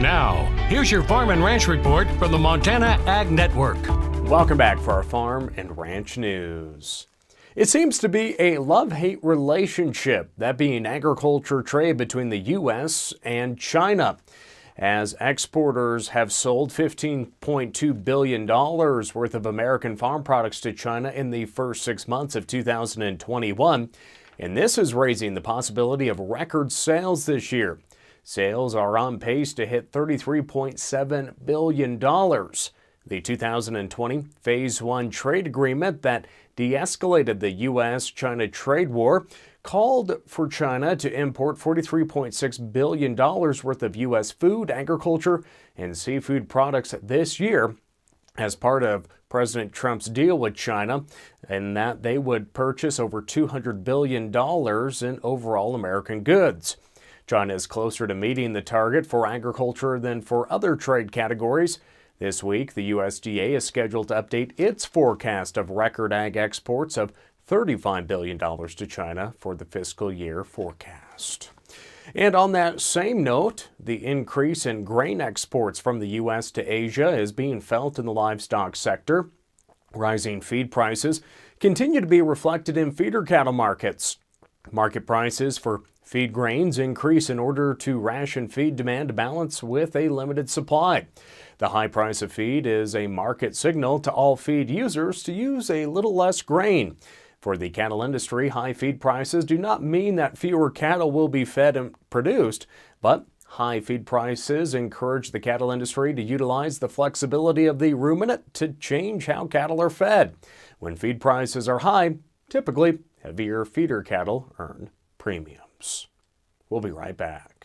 Now, here's your Farm and Ranch Report from the Montana Ag Network. Welcome back for our Farm and Ranch News. It seems to be a love-hate relationship, that being agriculture trade between the U.S. and China, as exporters have sold $15.2 billion worth of American farm products to China in the first 6 months of 2021, and this is raising the possibility of record sales this year. Sales are on pace to hit $33.7 billion. The 2020 Phase 1 trade agreement that de-escalated the U.S.-China trade war called for China to import $43.6 billion worth of U.S. food, agriculture, and seafood products this year as part of President Trump's deal with China, and that they would purchase over $200 billion in overall American goods. China is closer to meeting the target for agriculture than for other trade categories. This week, the USDA is scheduled to update its forecast of record ag exports of $35 billion to China for the fiscal year forecast. And on that same note, the increase in grain exports from the U.S. to Asia is being felt in the livestock sector. Rising feed prices continue to be reflected in feeder cattle markets. Market prices for feed grains increase in order to ration feed demand to balance with a limited supply. The high price of feed is a market signal to all feed users to use a little less grain. For the cattle industry, high feed prices do not mean that fewer cattle will be fed and produced, but high feed prices encourage the cattle industry to utilize the flexibility of the ruminant to change how cattle are fed. When feed prices are high, typically heavier feeder cattle earn premiums. We'll be right back.